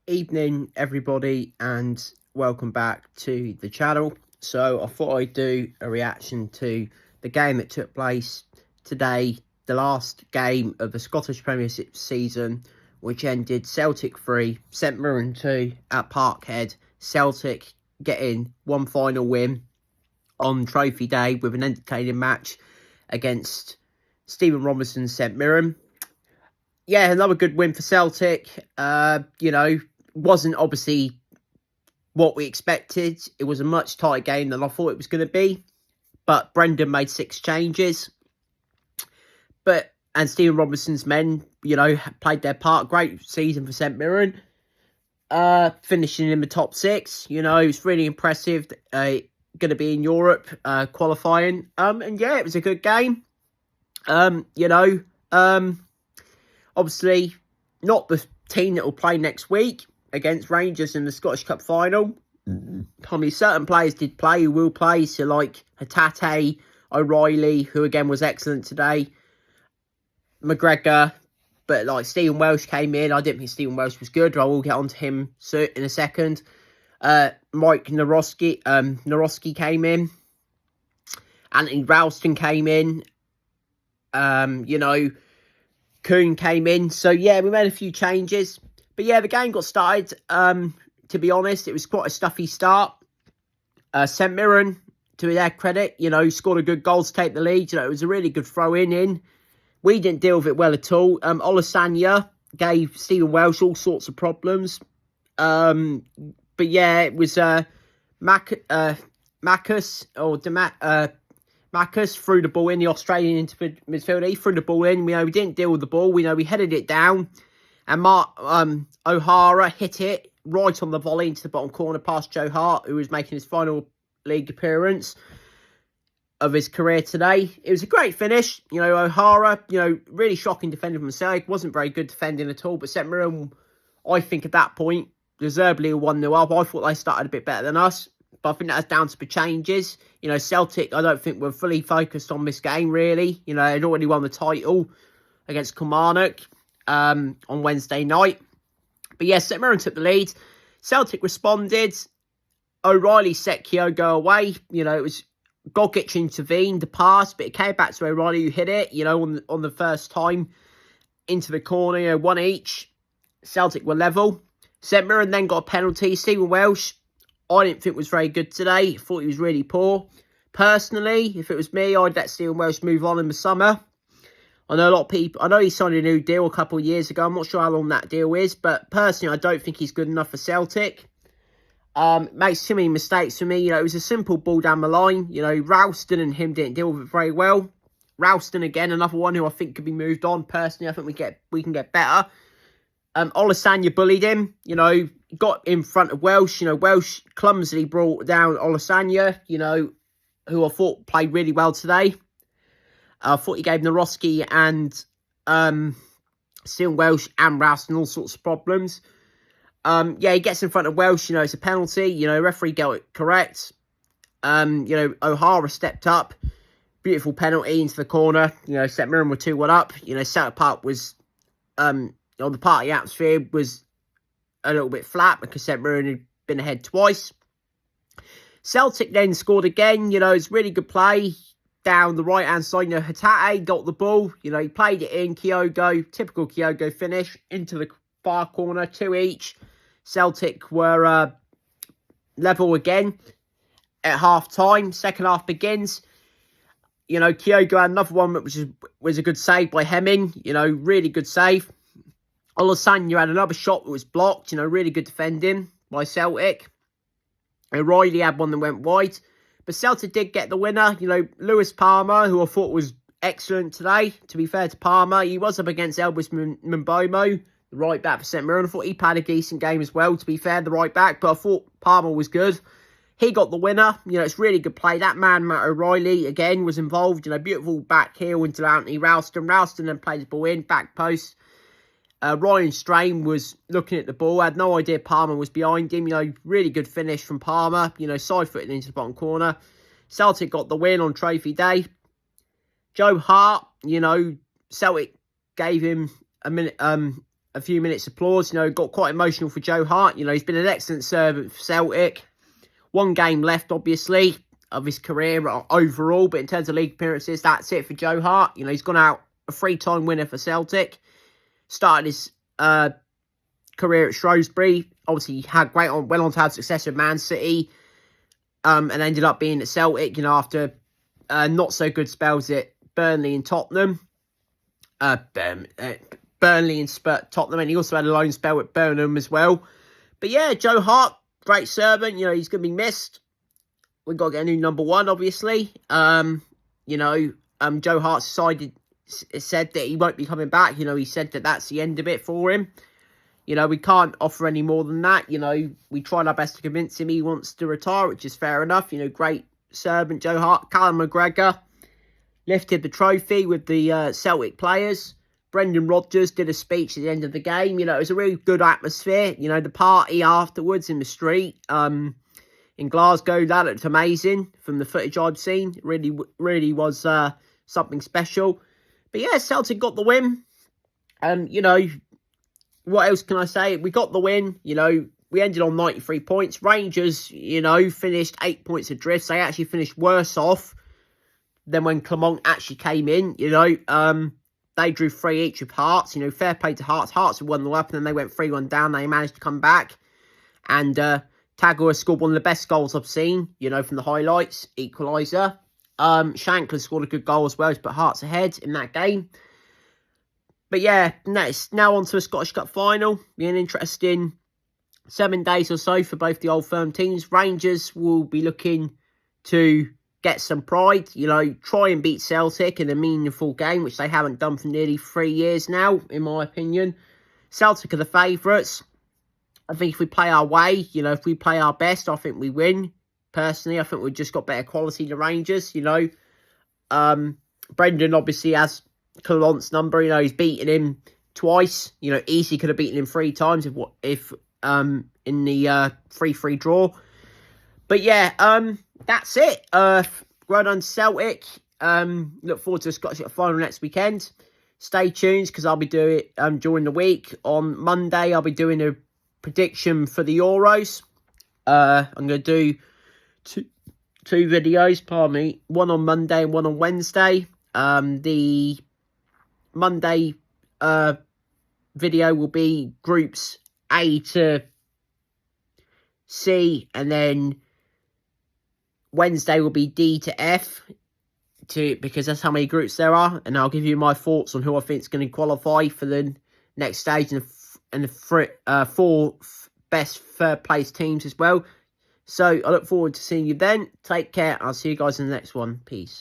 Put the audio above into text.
Evening, everybody, and welcome back to the channel. So I thought I'd do a reaction to the game that took place today, the last game of the Scottish Premiership season, which ended Celtic 3, St Mirren 2 at Parkhead. Celtic getting one final win on Trophy Day with an entertaining match against Stephen Robinson's St Mirren. Yeah, another good win for Celtic. Wasn't obviously what we expected. It was a much tighter game than I thought it was going to be. But Brendan made 6 changes. And Stephen Robinson's men, played their part. Great season for St Mirren. Finishing in the top 6. It was really impressive. Going to be in Europe, qualifying. It was a good game. Obviously, not the team that will play next week against Rangers in the Scottish Cup final. I mean, certain players did play who will play, so like Hatate, O'Reilly, who again was excellent today, McGregor, but like Stephen Welsh came in. I didn't think Stephen Welsh was good. I will get onto him in a second. Mike Nawrocki came in. Anthony Ralston came in. Kuhn came in. So, yeah, we made a few changes. But, yeah, the game got started. To be honest, it was quite a stuffy start. St Mirren, to their credit, scored a good goal to take the lead. It was a really good throw-in. We didn't deal with it well at all. Olasanya gave Stephen Welsh all sorts of problems. But, yeah, it was Marcus threw the ball in, the Australian into the midfield. He threw the ball in. We didn't deal with the ball. We headed it down. And O'Hara hit it right on the volley into the bottom corner past Joe Hart, who was making his final league appearance of his career today. It was a great finish. O'Hara, really shocking defending from Celtic. Wasn't very good defending at all. But St Mirren, I think at that point, deservedly 1-0 up. I thought they started a bit better than us. But I think that's down to the changes. Celtic, I don't think were fully focused on this game, really. They'd already won the title against Kilmarnock on Wednesday night. But yes, St Mirren took the lead. Celtic responded. O'Reilly set Kyogo away. It was Gogic intervened the pass, but it came back to O'Reilly who hit it, on the first time into the corner, one each. Celtic were level. St Mirren then got a penalty. Stephen Welsh, I didn't think was very good today. I thought he was really poor. Personally, if it was me, I'd let Stephen Welsh move on in the summer. I know a lot of people, I know he signed a new deal a couple of years ago. I'm not sure how long that deal is, but personally, I don't think he's good enough for Celtic. Makes too many mistakes for me. It was a simple ball down the line. Ralston and him didn't deal with it very well. Ralston, again, another one who I think could be moved on. Personally, I think we can get better. Olasanya bullied him, got in front of Welsh. Welsh clumsily brought down Olasanya, who I thought played really well today. I thought he gave Nawrocki and Stephen Welsh and Ralston all sorts of problems. He gets in front of Welsh, it's a penalty. Referee got it correct. O'Hara stepped up. Beautiful penalty into the corner. St Mirren were 2-1 up. Celtic Park was... the party atmosphere was a little bit flat because St Mirren had been ahead twice. Celtic then scored again. It's really good play down the right-hand side. Hatate got the ball. He played it in. Kyogo, typical Kyogo finish, into the far corner, 2 each. Celtic were level again at half-time. Second half begins. Kyogo had another one, which was a good save by Hemming. Really good save. Olasanya had another shot that was blocked. Really good defending by Celtic. O'Reilly had one that went wide. But Celtic did get the winner. Lewis Palmer, who I thought was excellent today. To be fair to Palmer, he was up against Elvis Mbomo, the right back for St Mirren. I thought he played a decent game as well, to be fair, the right back. But I thought Palmer was good. He got the winner. It's really good play. That man, Matt O'Reilly, again, was involved. Beautiful back heel into Anthony Ralston. Ralston then played the ball in, back post. Ryan Strain was looking at the ball, had no idea Palmer was behind him. Really good finish from Palmer, side-footed into the bottom corner. Celtic got the win on Trophy Day. Joe Hart, Celtic gave him a a few minutes applause. You know, got quite emotional for Joe Hart. You know, he's been an excellent servant for Celtic. One game left, obviously, of his career overall. But in terms of league appearances, that's it for Joe Hart. You know, he's gone out a 3-time winner for Celtic. Started his career at Shrewsbury. Obviously, he had went on to have success with Man City. And ended up being at Celtic, you know, after not so good spells at Burnley and Tottenham. Burnley and Tottenham, and he also had a loan spell at Burnham as well. But yeah, Joe Hart, great servant. You know, he's going to be missed. We've got to get a new number one, obviously. You know, Joe Hart said that he won't be coming back. You know, he said that that's the end of it for him. You know, we can't offer any more than that. You know, we tried our best to convince him he wants to retire, which is fair enough. You know, great servant, Joe Hart. Callum McGregor lifted the trophy with the Celtic players. Brendan Rodgers did a speech at the end of the game. You know, it was a really good atmosphere. You know, the party afterwards in the street in Glasgow, that looked amazing from the footage I've seen. It really was something special. But yeah, Celtic got the win. You know, what else can I say? We got the win. You know, we ended on 93 points. Rangers, you know, finished 8 points adrift. They actually finished worse off than when Clement actually came in. You know, they drew 3 each with Hearts. You know, fair play to Hearts. Hearts had won the up and then they went 3-1 down. They managed to come back. And Tagoe scored one of the best goals I've seen, you know, from the highlights. Equaliser. Shankland scored a good goal as well. He's put Hearts ahead in that game. But yeah, it's now on to a Scottish Cup final. Be an interesting 7 days or so for both the Old Firm teams. Rangers will be looking to get some pride, you know, try and beat Celtic in a meaningful game, which they haven't done for nearly 3 years now, in my opinion. Celtic are the favourites. I think if we play our way, you know, if we play our best, I think we win. Personally, I think we've just got better quality than Rangers, you know. Brendan obviously has Clement's number, you know, he's beaten him twice. You know, easily could have beaten him 3 times if in the 3-3 draw. But yeah, that's it. Well done, Celtic. Look forward to the Scottish Cup final next weekend. Stay tuned because I'll be doing it during the week. On Monday, I'll be doing a prediction for the Euros. I'm going to do two videos, pardon me. One on Monday and one on Wednesday. The Monday video will be groups A to C, and then Wednesday will be D to F, because that's how many groups there are, and I'll give you my thoughts on who I think is going to qualify for the next stage and the 4 best third place teams as well. So I look forward to seeing you then. Take care. I'll see you guys in the next one. Peace.